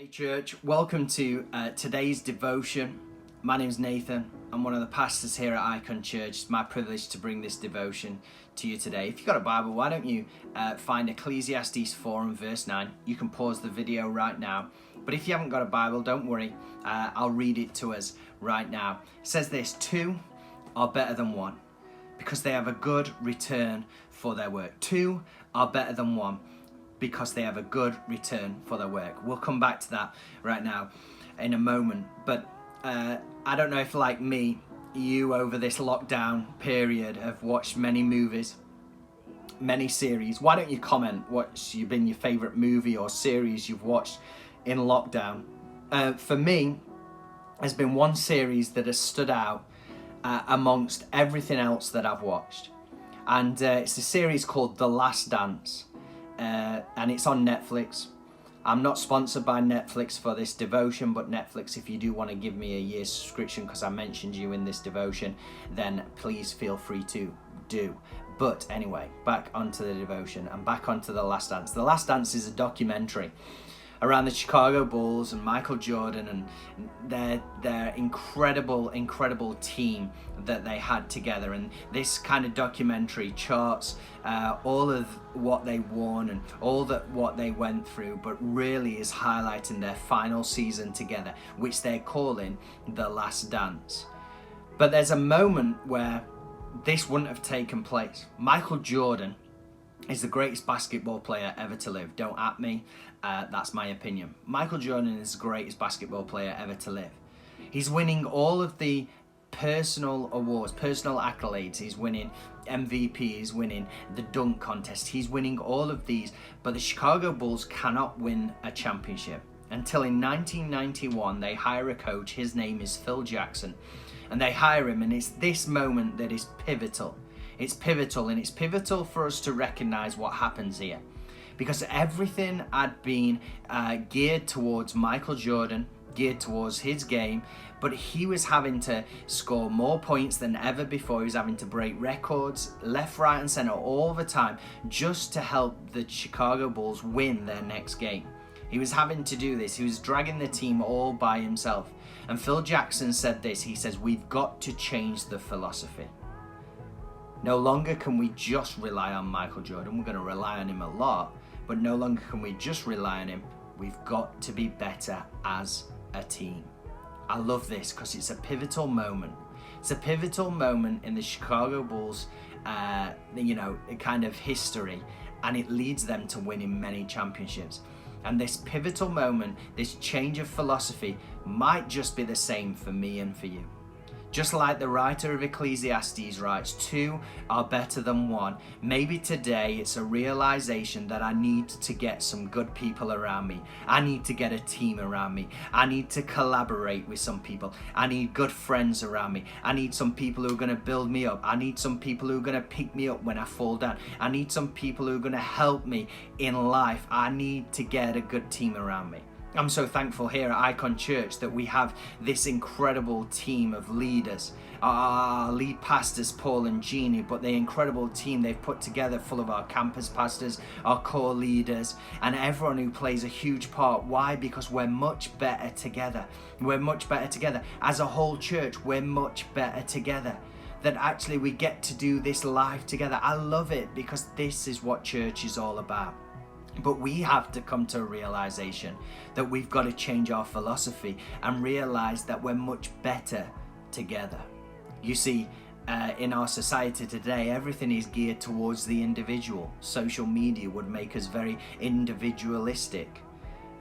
Hey church, welcome to today's devotion. My name's Nathan. I'm one of the pastors here at IKON Church. It's my privilege to bring this devotion to you today. If you've got a Bible, why don't you find Ecclesiastes 4 and verse 9. You can pause the video right now. But if you haven't got a Bible, don't worry. I'll read it to us right now. It says this: two are better than one because they have a good return for their work. Two are better than one because they have a good return for their work. We'll come back to that right now in a moment. But I don't know if, like me, you over this lockdown period have watched many movies, many series. Why don't you comment what's been your favourite movie or series you've watched in lockdown? For me, there's been one series that has stood out amongst everything else that I've watched. And it's a series called The Last Dance. And it's on Netflix. I'm not sponsored by Netflix for this devotion, but Netflix, if you do want to give me a year's subscription because I mentioned you in this devotion, then please feel free to do. But anyway, back onto the devotion and back onto The Last Dance. The Last Dance is a documentary around the Chicago Bulls and Michael Jordan and their incredible team that they had together. And this kind of documentary charts all of what they won and what they went through, but really is highlighting their final season together, which they're calling The Last Dance. But there's a moment where this wouldn't have taken place. Michael Jordan is the greatest basketball player ever to live. Don't at me, that's my opinion. Michael Jordan is the greatest basketball player ever to live. He's winning all of the personal awards, personal accolades. He's winning MVP, he's winning the dunk contest, he's winning all of these. But the Chicago Bulls cannot win a championship until in 1991 they hire a coach. His name is Phil Jackson, and they hire him, and it's this moment that is pivotal. It's pivotal, and it's pivotal for us to recognize what happens here, because everything had been geared towards Michael Jordan, geared towards his game, but he was having to score more points than ever before. He was having to break records left, right, and center all the time just to help the Chicago Bulls win their next game. He was having to do this. He was dragging the team all by himself. And Phil Jackson said this. He says, "We've got to change the philosophy. No longer can we just rely on Michael Jordan. We're going to rely on him a lot, but no longer can we just rely on him. We've got to be better as a team." I love this because it's a pivotal moment. It's a pivotal moment in the Chicago Bulls, kind of history, and it leads them to winning many championships. And this pivotal moment, this change of philosophy, might just be the same for me and for you. Just like the writer of Ecclesiastes writes, two are better than one. Maybe today it's a realization that I need to get some good people around me. I need to get a team around me. I need to collaborate with some people. I need good friends around me. I need some people who are going to build me up. I need some people who are going to pick me up when I fall down. I need some people who are going to help me in life. I need to get a good team around me. I'm so thankful here at IKON Church that we have this incredible team of leaders. Our lead pastors, Paul and Jeannie, but the incredible team they've put together full of our campus pastors, our core leaders, and everyone who plays a huge part. Why? Because we're much better together. We're much better together. As a whole church, we're much better together. That actually we get to do this live together. I love it because this is what church is all about. But we have to come to a realization that we've got to change our philosophy and realize that we're much better together. You see, in our society today, everything is geared towards the individual. Social media would make us very individualistic.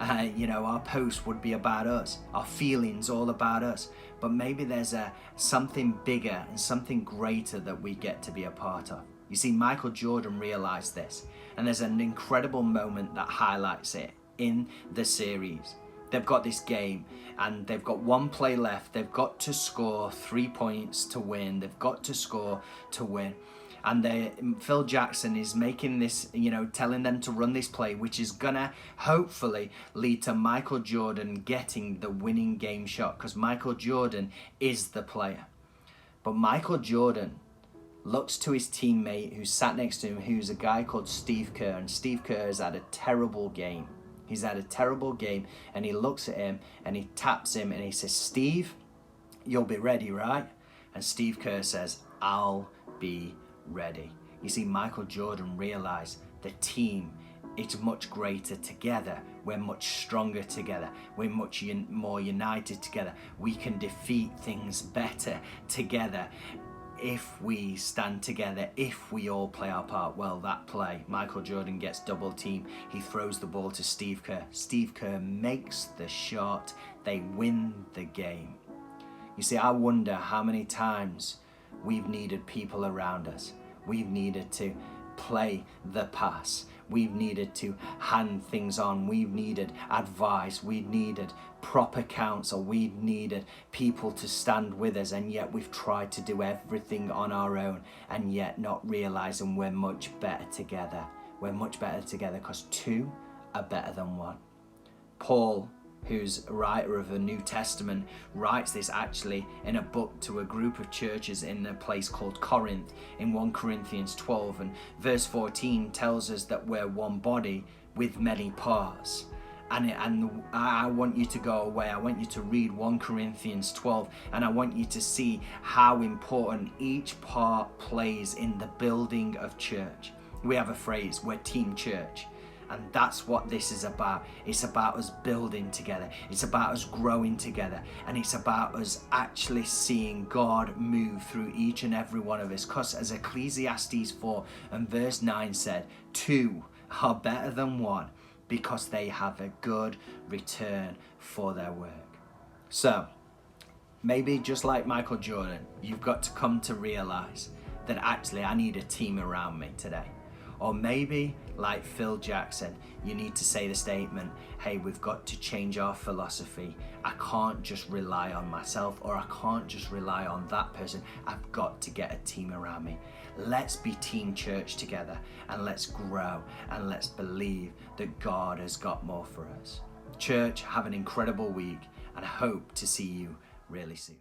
Our posts would be about us, our feelings all about us. But maybe there's something bigger and something greater that we get to be a part of. You see, Michael Jordan realized this, and there's an incredible moment that highlights it in the series. They've got this game, and they've got one play left. They've got to score 3 points to win. They've got to score to win. And Phil Jackson is making this, telling them to run this play, which is gonna hopefully lead to Michael Jordan getting the winning game shot, because Michael Jordan is the player. But Michael Jordan looks to his teammate who sat next to him, who's a guy called Steve Kerr, and Steve Kerr has had a terrible game. He's had a terrible game, and he looks at him and he taps him and he says, Steve, you'll be ready, right? And Steve Kerr says, I'll be ready. You see, Michael Jordan realized the team, it's much greater together. We're much stronger together. We're much more united together. We can defeat things better together if we stand together, if we all play our part. Well, that play, Michael Jordan gets double teamed. He throws the ball to Steve Kerr. Steve Kerr makes the shot. They win the game. You see, I wonder how many times we've needed people around us. We've needed to play the pass. We've needed to hand things on. We've needed advice. We've needed proper counsel. We've needed people to stand with us, and yet we've tried to do everything on our own, and yet not realizing we're much better together. We're much better together because two are better than one. Paul, who's a writer of the New Testament, writes this actually in a book to a group of churches in a place called Corinth in 1 Corinthians 12, and verse 14 tells us that we're one body with many parts. And I want you to go away. I want you to read 1 Corinthians 12, and I want you to see how important each part plays in the building of church. We have a phrase, we're team church. And that's what this is about. It's about us building together. It's about us growing together. And it's about us actually seeing God move through each and every one of us. Because as Ecclesiastes 4 and verse 9 said, two are better than one because they have a good return for their work. So, maybe just like Michael Jordan, you've got to come to realize that actually I need a team around me today. Or maybe, like Phil Jackson, you need to say the statement, hey, we've got to change our philosophy. I can't just rely on myself, or I can't just rely on that person. I've got to get a team around me. Let's be team church together, and let's grow, and let's believe that God has got more for us. Church, have an incredible week, and I hope to see you really soon.